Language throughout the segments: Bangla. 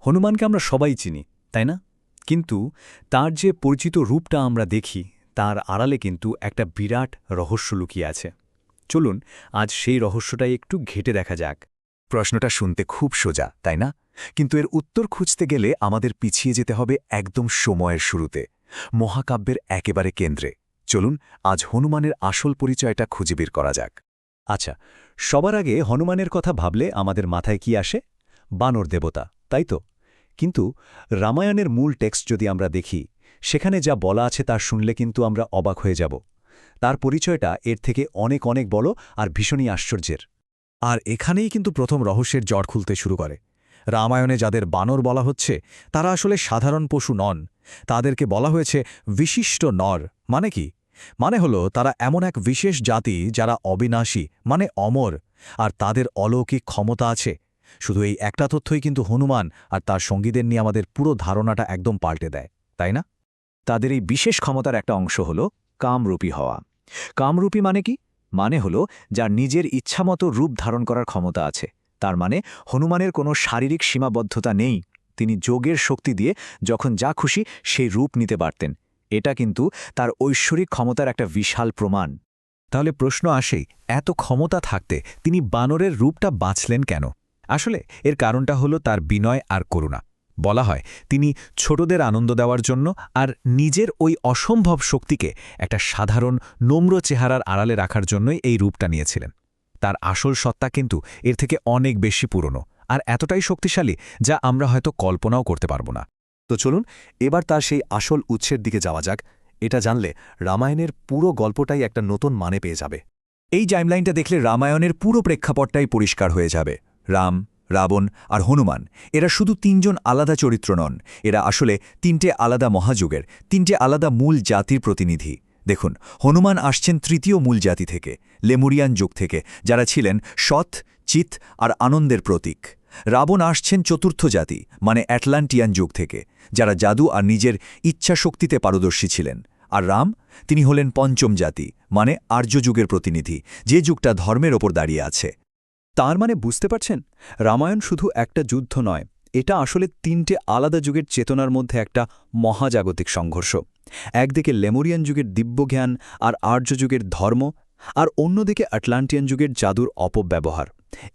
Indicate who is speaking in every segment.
Speaker 1: হনুমানকে আমরা সবাই চিনি, তাই না? কিন্তু তার যে পরিচিত রূপটা আমরা দেখি, তার আড়ালে কিন্তু একটা বিরাট রহস্য লুকিয়ে আছে। চলুন আজ সেই রহস্যটাই একটু ঘেঁটে দেখা যাক।
Speaker 2: প্রশ্নটা শুনতে খুব সোজা, তাই না? কিন্তু এর উত্তর খুঁজতে গেলে আমাদের পিছিয়ে যেতে হবে একদম সময়ের শুরুতে, মহাকাব্যের একেবারে কেন্দ্রে। চলুন আজ হনুমানের আসল পরিচয়টা খুঁজে বের করা যাক।
Speaker 1: আচ্ছা, সবার আগে হনুমানের কথা ভাবলে আমাদের মাথায় কি আসে? বানর দেবতা, তাই তো? কিন্তু রামায়ণের মূল টেক্সট যদি আমরা দেখি, সেখানে যা বলা আছে তা শুনলে কিন্তু আমরা অবাক হয়ে যাব। তার পরিচয়টা এর থেকে অনেক অনেক বড় আর ভীষণই আশ্চর্যের।
Speaker 2: আর এখানেই কিন্তু প্রথম রহস্যের জট খুলতে শুরু করে। রামায়ণে যাদের বানর বলা হচ্ছে তারা আসলে সাধারণ পশু নন, তাদেরকে বলা হয়েছে বিশিষ্ট নর। মানে কি? মানে হলো তারা এমন এক বিশেষ জাতি যারা অবিনাশী, মানে অমর, আর তাদের অলৌকিক ক্ষমতা আছে। শুধু এই একটা তথ্যই কিন্তু হনুমান আর তার সঙ্গীদের নিয়ে আমাদের পুরো ধারণাটা একদম পাল্টে দেয়, তাই না? তাদের এই বিশেষ ক্ষমতার একটা অংশ হলো কামরূপী হওয়া। কামরূপী মানে কি? মানে হলো যার নিজের ইচ্ছামতো রূপ ধারণ করার ক্ষমতা আছে। তার মানে হনুমানের কোনো শারীরিক সীমাবদ্ধতা নেই। তিনি যোগের শক্তি দিয়ে যখন যা খুশি সেই রূপ নিতে পারতেন। এটা কিন্তু তার ঐশ্বরিক ক্ষমতার একটা বিশাল প্রমাণ। তাহলে প্রশ্ন আসেই, এত ক্ষমতা থাকতে তিনি বানরের রূপটা বাঁচলেন কেন? আসলে এর কারণটা হলো তার বিনয় আর করুণা। বলা হয় তিনি ছোটদের আনন্দ দেওয়ার জন্য আর নিজের ওই অসম্ভব শক্তিকে একটা সাধারণ নম্র চেহারার আড়ালে রাখার জন্যই এই রূপটা নিয়েছিলেন। তার আসল সত্তা কিন্তু এর থেকে অনেক বেশি পুরনো আর এতটাই শক্তিশালী যা আমরা হয়তো কল্পনাও করতে পারব না।
Speaker 1: তো চলুন এবার তার সেই আসল উৎসের দিকে যাওয়া যাক। এটা জানলে রামায়ণের পুরো গল্পটাই একটা নতুন মানে পেয়ে যাবে।
Speaker 2: এই টাইমলাইনটা দেখলে রামায়ণের পুরো প্রেক্ষাপটটাই পরিষ্কার হয়ে যাবে। রাম, রাবণ আর হনুমান এরা শুধু তিনজন আলাদা চরিত্র নন, এরা আসলে তিনটে আলাদা মহাযুগের, তিনটে আলাদা মূল জাতির প্রতিনিধি। দেখুন, হনুমান আসছেন তৃতীয় মূল জাতি থেকে, লেমুরিয়ান যুগ থেকে, যারা ছিলেন সৎ, চিত আর আনন্দের প্রতীক। রাবণ আসছেন চতুর্থ জাতি, মানে অ্যাটলান্টিয়ান যুগ থেকে, যারা জাদু আর নিজের ইচ্ছাশক্তিতে পারদর্শী ছিলেন। আর রাম, তিনি হলেন পঞ্চম জাতি, মানে আর্য যুগের প্রতিনিধি, যে যুগটা ধর্মের ওপর দাঁড়িয়ে আছে।
Speaker 1: তার মানে বুঝতে পারছেন, রামায়ণ শুধু একটা যুদ্ধ নয়, এটা আসলে তিনটে আলাদা যুগের চেতনার মধ্যে একটা মহাজাগতিক সংঘর্ষ। একদিকে লেমুরিয়ান যুগের দিব্যজ্ঞান আর আর্য যুগের ধর্ম, আর অন্যদিকে আটলান্টিয়ান যুগের জাদুর অপব্যবহার।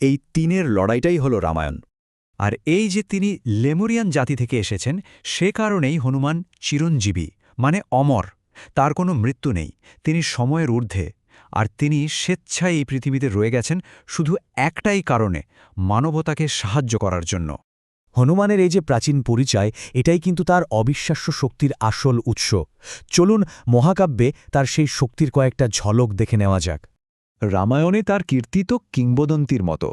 Speaker 1: এই তিনের লড়াইটাই হল রামায়ণ।
Speaker 3: আর এই যে তিনি লেমুরিয়ান জাতি থেকে এসেছেন, সে কারণেই হনুমান চিরঞ্জীবী, মানে অমর। তার কোনো মৃত্যু নেই, তিনি সময়ের ঊর্ধ্বে। আর তিনি স্বেচ্ছায় এই পৃথিবীতে রয়ে গেছেন শুধু একটাই কারণে, মানবতাকে সাহায্য করার জন্য।
Speaker 2: হনুমানের এই যে প্রাচীন পরিচয়, এটাই কিন্তু তার অবিশ্বাস্য শক্তির আসল উৎস। চলুন মহাকাব্যে তার সেই শক্তির কয়েকটা ঝলক দেখে নেওয়া যাক।
Speaker 3: রামায়ণে তার কীর্তি তো কিংবদন্তির মতো।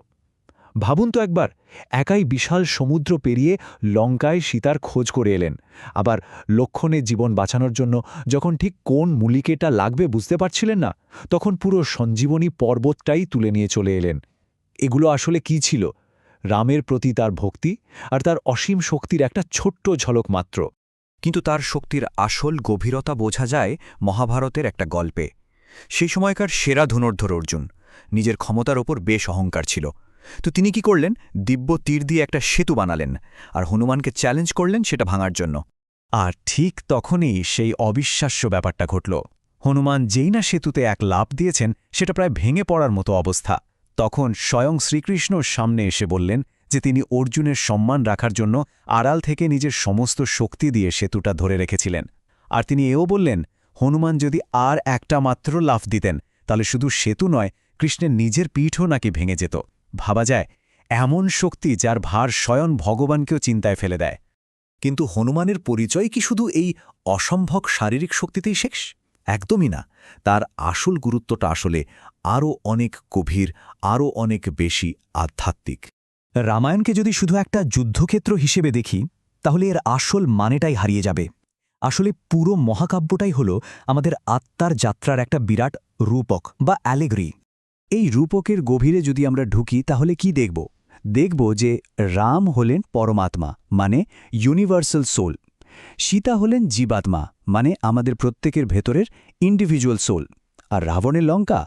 Speaker 3: ভাবুন তো একবার, একাই বিশাল সমুদ্র পেরিয়ে লঙ্কায় সীতার খোঁজ করে এলেন। আবার লক্ষণে জীবন বাঁচানোর জন্য যখন ঠিক কোন মূলিকাটা লাগবে বুঝতে পারছিলেন না, তখন পুরো সঞ্জীবনী পর্বতটাই তুলে নিয়ে চলে এলেন। এগুলো আসলে কি ছিল? রামের প্রতি তার ভক্তি আর তার অসীম শক্তির একটা ছোট্ট ঝলক মাত্র।
Speaker 2: কিন্তু তার শক্তির আসল গভীরতা বোঝা যায় মহাভারতের একটা গল্পে। সেই সময়কার সেরা ধনুর্ধর অর্জুন, নিজের ক্ষমতার ওপর বেশ অহংকার ছিল। তো তিনি কি করলেন? দিব্য তীর দিয়ে একটা সেতু বানালেন আর হনুমানকে চ্যালেঞ্জ করলেন সেটা ভাঙার জন্য। আর ঠিক তখনই সেই অবিশ্বাস্য ব্যাপারটা ঘটল। হনুমান যেই না সেতুতে এক লাফ দিয়েছেন, সেটা প্রায় ভেঙে পড়ার মতো অবস্থা। তখন স্বয়ং শ্রীকৃষ্ণর সামনে এসে বললেন যে তিনি অর্জুনের সম্মান রাখার জন্য আড়াল থেকে নিজের সমস্ত শক্তি দিয়ে সেতুটা ধরে রেখেছিলেন। আর তিনি এও বললেন, হনুমান যদি আর একটা মাত্র লাফ দিতেন, তাহলে শুধু সেতু নয়, কৃষ্ণের নিজের পিঠও নাকি ভেঙে যেত। ভাবা যায়, এমন শক্তি যার ভার স্বয়ং ভগবানকেও চিন্তায় ফেলে দেয়।
Speaker 1: কিন্তু হনুমানের পরিচয় কি শুধু এই অসম্ভব শারীরিক শক্তিতেই শেষ? একদমই না। তার আসল গুরুত্বটা আসলে আরও অনেক গভীর, আরও অনেক বেশি আধ্যাত্মিক।
Speaker 2: রামায়ণকে যদি শুধু একটা যুদ্ধক্ষেত্র হিসেবে দেখি, তাহলে এর আসল মানেটাই হারিয়ে যাবে। আসলে পুরো মহাকাব্যটাই হল আমাদের আত্মার যাত্রার একটা বিরাট রূপক বা অ্যালেগরি। এই রূপকের গভীরে যদি আমরা ঢুকি, তাহলে কি দেখব? দেখব যে রাম হলেন পরমাত্মা, মানে ইউনিভার্সাল সোল। সীতা হলেন জীবাত্মা, মানে আমাদের প্রত্যেকের ভেতরের ইন্ডিভিজুয়াল সোল।
Speaker 1: আর রাবণের লঙ্কা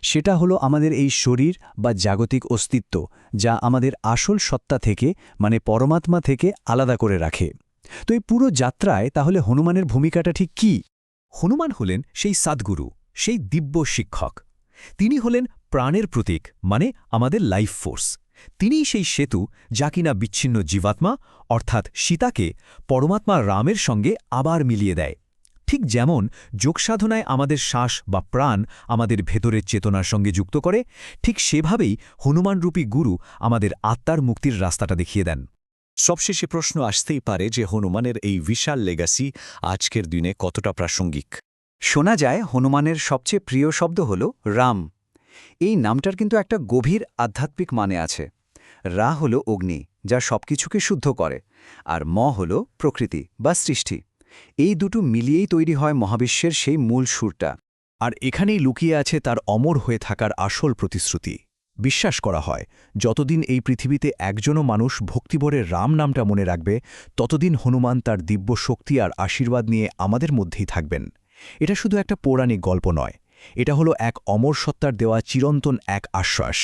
Speaker 1: সেটা হলো আমাদের এই শরীর বা জাগতিক অস্তিত্ব, যা আমাদের আসল সত্তা থেকে মানে পরমাত্মা থেকে আলাদা করে রাখে। তো এই পুরো যাত্রায় তাহলে হনুমানের ভূমিকাটা ঠিক কী?
Speaker 2: হনুমান হলেন সেই সাদগুরু, সেই দিব্য শিক্ষক। তিনি হলেন প্রাণের প্রতীক, মানে আমাদের লাইফ ফোর্স। তিনিই সেই সেতু যা কিনা বিচ্ছিন্ন জীবাত্মা অর্থাৎ সীতাকে পরমাত্মা রামের সঙ্গে আবার মিলিয়ে দেয়। ঠিক যেমন যোগসাধনায় আমাদের শ্বাস বা প্রাণ আমাদের ভেতরের চেতনার সঙ্গে যুক্ত করে, ঠিক সেভাবেই হনুমানরূপী গুরু আমাদের আত্মার মুক্তির রাস্তাটা দেখিয়ে দেন।
Speaker 4: সবশেষে প্রশ্ন আসতেই পারে যে হনুমানের এই বিশাল লেগাসি আজকের দিনে কতটা প্রাসঙ্গিক।
Speaker 1: শোনা যায় হনুমানের সবচেয়ে প্রিয় শব্দ হল রাম। এই নামটার কিন্তু একটা গভীর আধ্যাত্মিক মানে আছে। রা হল অগ্নি, যা সবকিছুকে শুদ্ধ করে, আর ম হল প্রকৃতি বা সৃষ্টি। এই দুটো মিলিয়েই তৈরি হয় মহাবিশ্বের সেই মূল সুরটা।
Speaker 2: আর এখানেই লুকিয়ে আছে তার অমর হয়ে থাকার আসল প্রতিশ্রুতি। বিশ্বাস করা হয় যতদিন এই পৃথিবীতে একজনও মানুষ ভক্তিভরে রাম নামটা মনে রাখবে, ততদিন হনুমান তার দিব্য শক্তি আর আশীর্বাদ নিয়ে আমাদের মধ্যেই থাকবেন। এটা শুধু একটা পৌরাণিক গল্প নয়, এটা হলো এক অমর সত্তার দেওয়া চিরন্তন এক আশ্বাস।